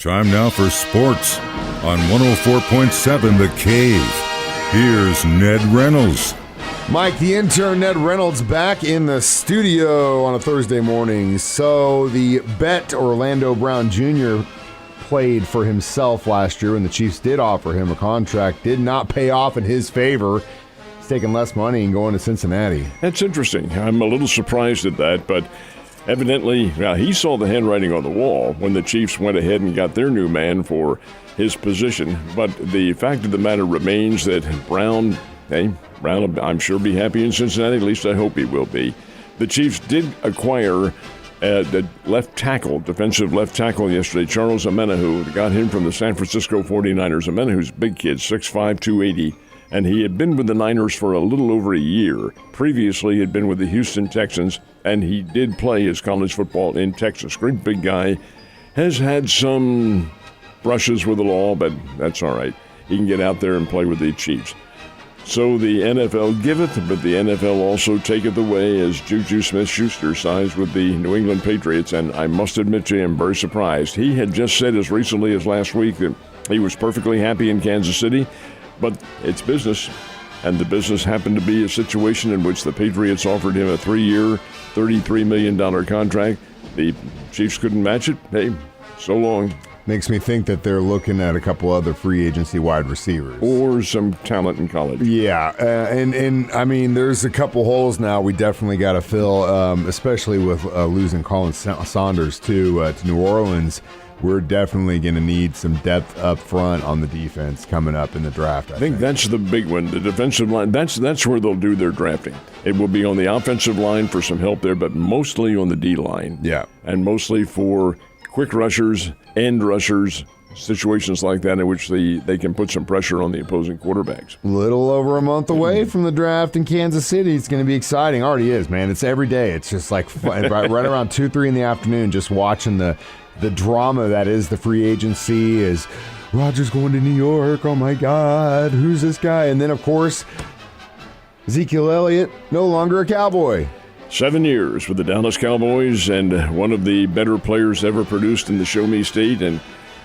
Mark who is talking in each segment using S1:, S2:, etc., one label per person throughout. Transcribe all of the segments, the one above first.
S1: Time now for sports on 104.7 The Cave. Here's Ned Reynolds.
S2: Mike, the intern Ned Reynolds back in the studio on a Thursday morning. So the Bet Orlando Brown Jr. played for himself last year when the Chiefs did offer him a contract. Did not pay off in his favor. He's taking less money and going to Cincinnati.
S3: That's interesting. I'm a little surprised at that, but evidently, he saw the handwriting on the wall when the Chiefs went ahead and got their new man for his position. But the fact of the matter remains that Brown, I'm sure, be happy in Cincinnati. At least I hope he will be. The Chiefs did acquire the defensive left tackle yesterday, Charles Omenihu. They got him from the San Francisco 49ers. Omenihu's a big kid, 6'5", 280. And he had been with the Niners for a little over a year. Previously, he had been with the Houston Texans, and he did play his college football in Texas. Great big guy. Has had some brushes with the law, but that's all right. He can get out there and play with the Chiefs. So the NFL giveth, but the NFL also taketh away, as Juju Smith-Schuster signs with the New England Patriots. And I must admit to you, I'm very surprised. He had just said as recently as last week that he was perfectly happy in Kansas City. But it's business, and the business happened to be a situation in which the Patriots offered him a 3-year, $33 million contract. The Chiefs couldn't match it. Hey, so long.
S2: Makes me think that they're looking at a couple other free agency wide receivers.
S3: Or some talent in college.
S2: Yeah, and I mean, there's a couple holes now we definitely got to fill, especially with losing Colin Saunders to New Orleans. We're definitely going to need some depth up front on the defense coming up in the draft. I think
S3: that's the big one. The defensive line, that's where they'll do their drafting. It will be on the offensive line for some help there, but mostly on the D-line.
S2: Yeah.
S3: And mostly for quick rushers, end rushers, situations like that in which they can put some pressure on the opposing quarterbacks.
S2: A little over a month away from the draft in Kansas City. It's going to be exciting. Already is, man. It's every day. It's just like right around 2, 3 in the afternoon, just watching the drama that is the free agency. Is Rodgers going to New York? Oh my God, who's this guy? And then, of course, Ezekiel Elliott, no longer a Cowboy.
S3: 7 years with the Dallas Cowboys and one of the better players ever produced in the Show Me State. And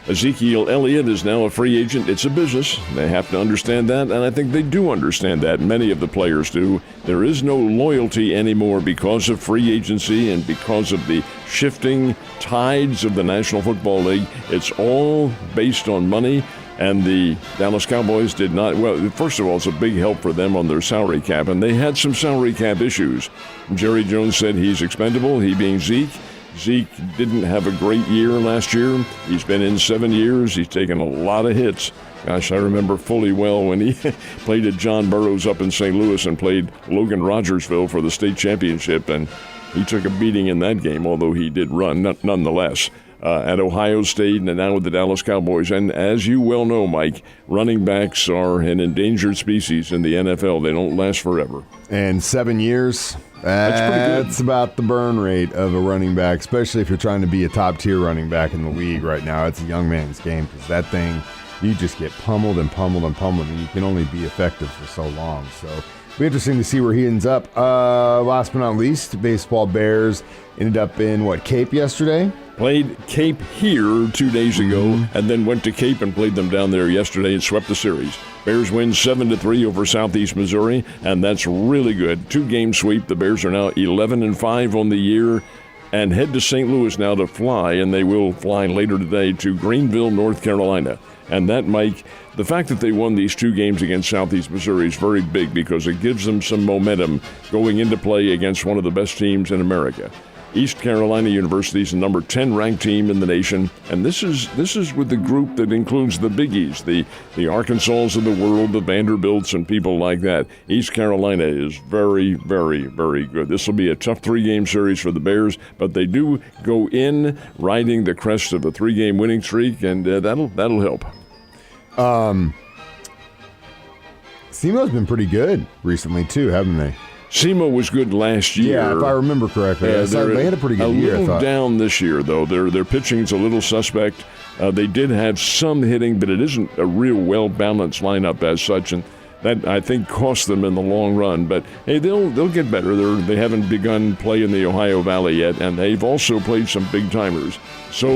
S3: Ezekiel Elliott is now a free agent. It's a business. They have to understand that, and I think they do understand that. Many of the players do. There is no loyalty anymore because of free agency and because of the shifting tides of the National Football League. It's all based on money, and the Dallas Cowboys did not. Well, first of all, it's a big help for them on their salary cap, and they had some salary cap issues. Jerry Jones said he's expendable, he being Zeke. Zeke didn't have a great year last year. He's been in 7 years. He's taken a lot of hits. Gosh, I remember fully well when he played at John Burroughs up in St. Louis and played Logan Rogersville for the state championship, and he took a beating in that game, although he did run nonetheless. At Ohio State and now with the Dallas Cowboys. And as you well know, Mike, running backs are an endangered species in the NFL. They don't last forever.
S2: And 7 years,
S3: that's pretty good.
S2: That's about the burn rate of a running back, especially if you're trying to be a top-tier running back in the league right now. It's a young man's game because that thing, you just get pummeled and pummeled and pummeled, and you can only be effective for so long. So it'll be interesting to see where he ends up. Last but not least, baseball Bears ended up in, Cape yesterday?
S3: Played Cape here 2 days ago, and then went to Cape and played them down there yesterday and swept the series. Bears win 7-3 over Southeast Missouri, and that's really good. 2-game sweep. The Bears are now 11-5 on the year and head to St. Louis now to fly, and they will fly later today to Greenville, North Carolina. And that, Mike, the fact that they won these 2 games against Southeast Missouri is very big because it gives them some momentum going into play against one of the best teams in America. East Carolina University is the number 10 ranked team in the nation, and this is with the group that includes the biggies, the Arkansas of the world, the Vanderbilts, and people like that. East Carolina is very, very, very good. This will be a tough 3-game series for the Bears, but they do go in riding the crest of a 3-game winning streak, and that'll help.
S2: SEMO's been pretty good recently too, haven't they?
S3: SEMO was good last year.
S2: Yeah, if I remember correctly. They had a pretty good year, I thought.
S3: A little down this year, though. Their pitching's a little suspect. They did have some hitting, but it isn't a real well-balanced lineup as such. And that I think cost them in the long run. But hey, they'll get better. They haven't begun play in the Ohio Valley yet, and they've also played some big timers. So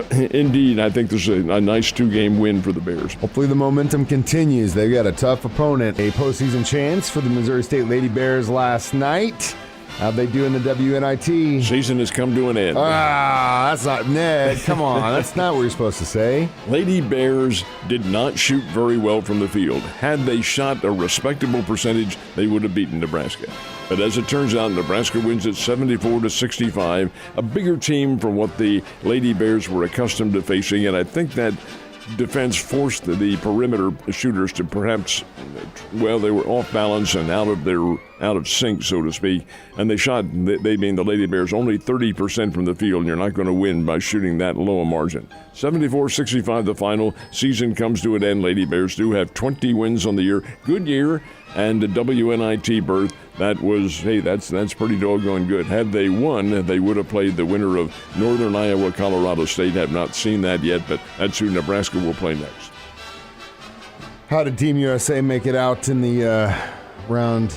S3: indeed, I think this is a nice 2-game win for the Bears.
S2: Hopefully the momentum continues. They've got a tough opponent. A postseason chance for the Missouri State Lady Bears last night. How'd they do in the WNIT?
S3: Season has come to an end.
S2: That's not Ned. Come on, that's not what you're supposed to say.
S3: Lady Bears did not shoot very well from the field. Had they shot a respectable percentage, they would have beaten Nebraska. But as it turns out, Nebraska wins it 74-65, a bigger team from what the Lady Bears were accustomed to facing, and I think that defense forced the perimeter shooters to perhaps, well, they were off balance and out of sync, so to speak, and they shot, they being the Lady Bears, only 30% from the field, and you're not going to win by shooting that low a margin. 74-65 the final. Season comes to an end. Lady Bears do have 20 wins on the year. Good year, and a WNIT berth. That was, hey, that's pretty doggone good. Had they won, they would have played the winner of Northern Iowa, Colorado State. Have not seen that yet, but that's who Nebraska will play next.
S2: How did Team USA make it out in the round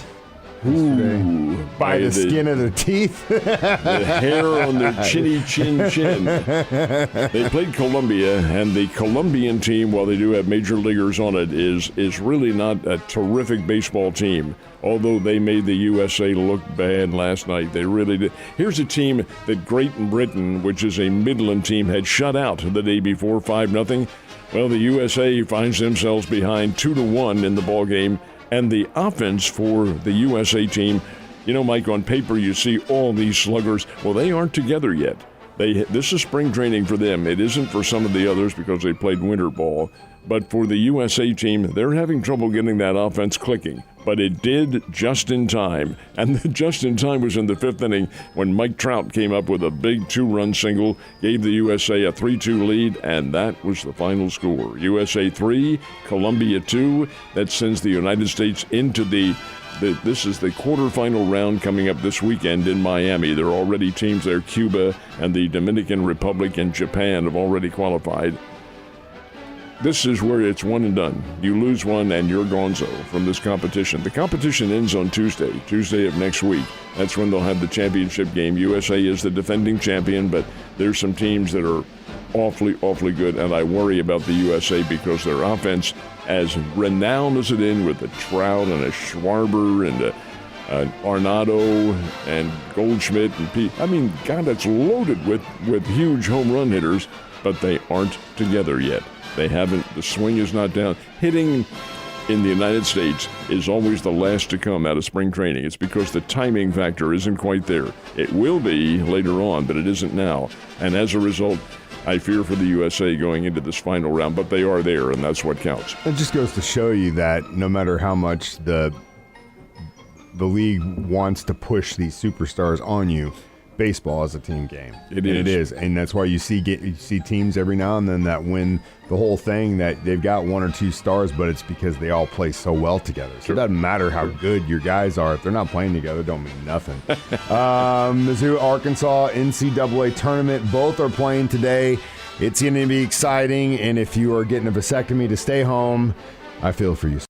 S2: yesterday? By the skin of their teeth?
S3: The hair on their chinny chin. They played Colombia, and the Colombian team, while they do have major leaguers on it, is really not a terrific baseball team. Although they made the USA look bad last night. They really did. Here's a team that Great Britain, which is a Midland team, had shut out the day before 5-0. Well, the USA finds themselves behind 2-1 in the ballgame. And the offense for the USA team, you know, Mike, on paper you see all these sluggers. Well, they aren't together yet. This is spring training for them. It isn't for some of the others because they played winter ball. But for the USA team, they're having trouble getting that offense clicking. But it did just in time. And the just in time was in the 5th inning when Mike Trout came up with a big 2-run single, gave the USA a 3-2 lead, and that was the final score. USA 3, Colombia 2. That sends the United States into this is the quarterfinal round coming up this weekend in Miami. There are already teams there. Cuba and the Dominican Republic and Japan have already qualified. This is where it's one and done. You lose one and you're gonzo from this competition. The competition ends on Tuesday of next week. That's when they'll have the championship game. USA is the defending champion, but there's some teams that are awfully good, and I worry about the USA because their offense, as renowned as it is with a Trout and a Schwarber and an Arnado and Goldschmidt and Pete. I mean, God, that's loaded with huge home run hitters, but they aren't together yet. They haven't. The swing is not down. Hitting in the United States is always the last to come out of spring training. It's because the timing factor isn't quite there. It will be later on, but it isn't now. And as a result, I fear for the USA going into this final round, but they are there, and that's what counts.
S2: It just goes to show you that no matter how much the league wants to push these superstars on you, baseball is a team game. It is, and that's why you see teams every now and then that win the whole thing, that they've got 1 or 2 stars, but it's because they all play so well together. So It doesn't matter how good your guys are. If they're not playing together, it don't mean nothing. Mizzou, Arkansas, NCAA tournament, both are playing today. It's going to be exciting, and if you are getting a vasectomy to stay home, I feel for you.